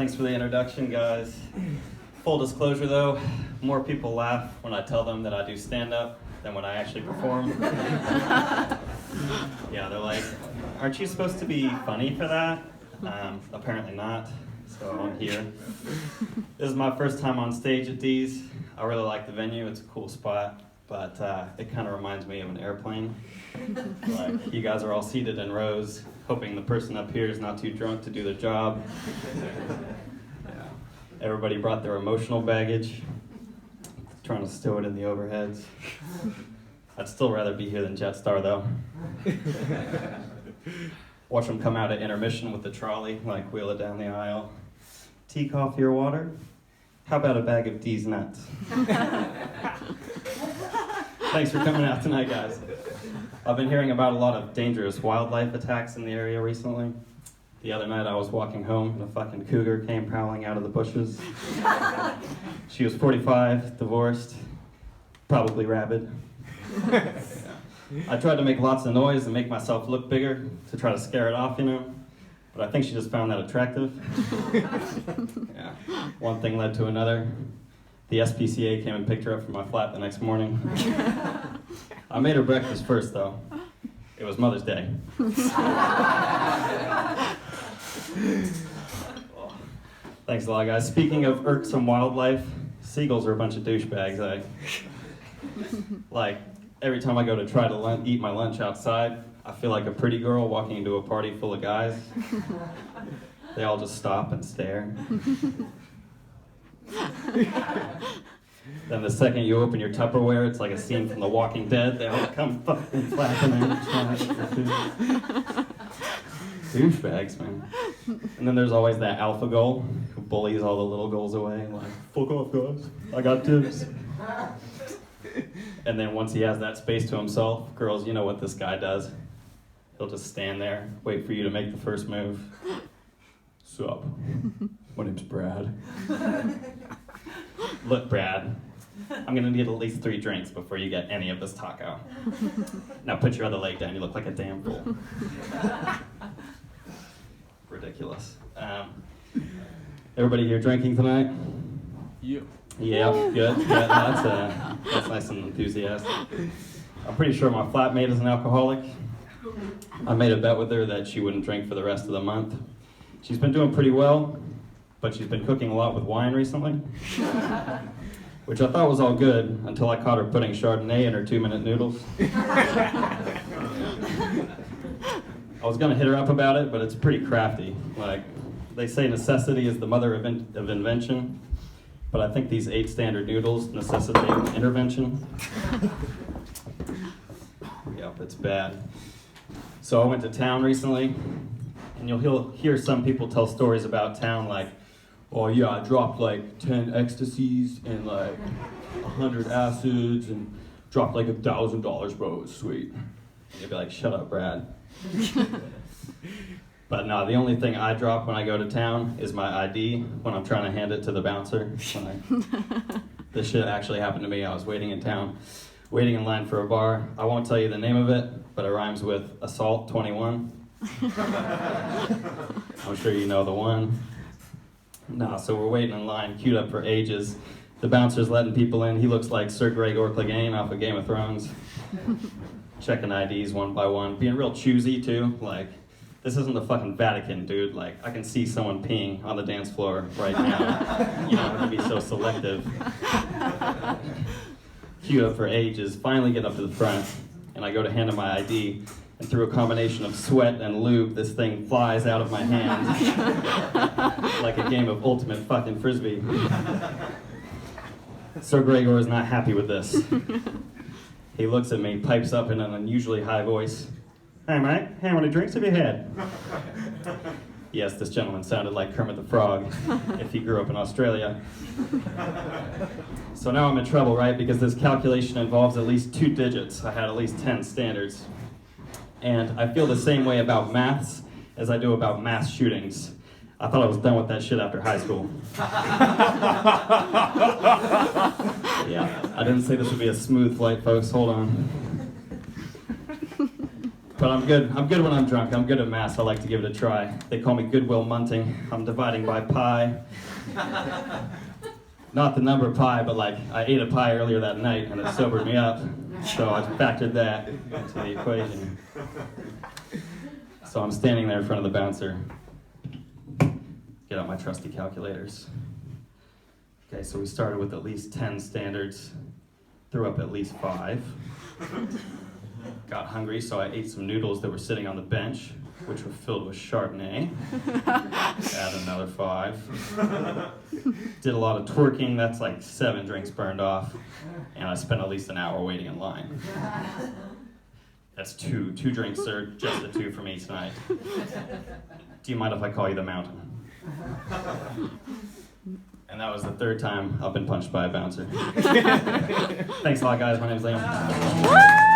Thanks for the introduction, guys. Full disclosure though, more people laugh when I tell them that I do stand-up than when I actually perform. Yeah, they're like, aren't you supposed to be funny for that? Apparently not, so I'm here. This is my first time on stage at D's. I really like the venue, it's a cool spot, but it kind of reminds me of an airplane. Like, you guys are all seated in rows, hoping the person up here is not too drunk to do their job. Yeah. Everybody brought their emotional baggage, trying to stow it in the overheads. I'd still rather be here than Jetstar, though. Watch them come out at intermission with the trolley, like wheel it down the aisle. Tea, coffee, or water? How about a bag of D's nuts? Thanks for coming out tonight, guys. I've been hearing about a lot of dangerous wildlife attacks in the area recently. The other night I was walking home and a fucking cougar came prowling out of the bushes. She was 45, divorced, probably rabid. Yeah. I tried to make lots of noise and make myself look bigger to try to scare it off, you know, but I think she just found that attractive. Yeah. One thing led to another. The SPCA came and picked her up from my flat the next morning. I made her breakfast first, though. It was Mother's Day. Thanks a lot, guys. Speaking of irksome wildlife, seagulls are a bunch of douchebags. Like, every time I go to try to eat my lunch outside, I feel like a pretty girl walking into a party full of guys. They all just stop and stare. Then the second you open your Tupperware, it's like a scene from The Walking Dead. They all come fucking flapping in. Douchebags, man. And then there's always that alpha goal who bullies all the little goals away. Like, fuck off, guys. I got tips. And then once he has that space to himself, girls, you know what this guy does. He'll just stand there, wait for you to make the first move. Sup? My name's Brad. Look, Brad, I'm gonna need at least 3 drinks before you get any of this taco. Now put your other leg down, you look like a damn fool. Ridiculous. Everybody here drinking tonight? Yeah. Yeah, good. Yeah, that's nice and enthusiastic. I'm pretty sure my flatmate is an alcoholic. I made a bet with her that she wouldn't drink for the rest of the month. She's been doing pretty well, but she's been cooking a lot with wine recently, which I thought was all good until I caught her putting Chardonnay in her 2-minute noodles. I was gonna hit her up about it, but it's pretty crafty. Like, they say necessity is the mother of invention, but I think these 8 standard noodles necessitate intervention. Yep, it's bad. So I went to town recently, and you'll hear some people tell stories about town like, oh yeah, I dropped like 10 ecstasies and like 100 acids and dropped like $1,000, bro, it was sweet. And you'd be like, shut up, Brad. But no, the only thing I drop when I go to town is my ID when I'm trying to hand it to the bouncer. This shit actually happened to me. I was waiting in town, waiting in line for a bar. I won't tell you the name of it, but it rhymes with Assault 21. I'm sure you know the one. No, so we're waiting in line, queued up for ages. The bouncer's letting people in. He looks like Sir Gregor Clegane off of Game of Thrones. Checking IDs one by one, being real choosy too. Like, this isn't the fucking Vatican, dude. Like, I can see someone peeing on the dance floor right now. You don't have to be so selective. Queued up for ages, finally get up to the front, and I go to hand him my ID, and through a combination of sweat and lube, this thing flies out of my hand like a game of ultimate fucking frisbee. Sir Gregor is not happy with this. He looks at me, pipes up in an unusually high voice. Hey mate, how many drinks have you had? Yes, this gentleman sounded like Kermit the Frog if he grew up in Australia. So now I'm in trouble, right? Because this calculation involves at least 2 digits. I had at least 10 standards. And I feel the same way about maths as I do about mass shootings. I thought I was done with that shit after high school. Yeah, I didn't say this would be a smooth flight, folks. Hold on. But I'm good. I'm good when I'm drunk. I'm good at math. I like to give it a try. They call me Goodwill Munting. I'm dividing by pi. Not the number pi, but like I ate a pie earlier that night and it sobered me up. So I factored that into the equation. So I'm standing there in front of the bouncer. Get out my trusty calculators. Okay, so we started with at least 10 standards. Threw up at least 5. Got hungry, so I ate some noodles that were sitting on the bench, which were filled with Chardonnay. Add another 5. Did a lot of twerking, that's like 7 drinks burned off. And I spent at least an hour waiting in line. That's 2 drinks, sir, just the 2 for me tonight. Do you mind if I call you the Mountain? And that was the 3rd time I've been punched by a bouncer. Thanks a lot, guys. My name's Liam.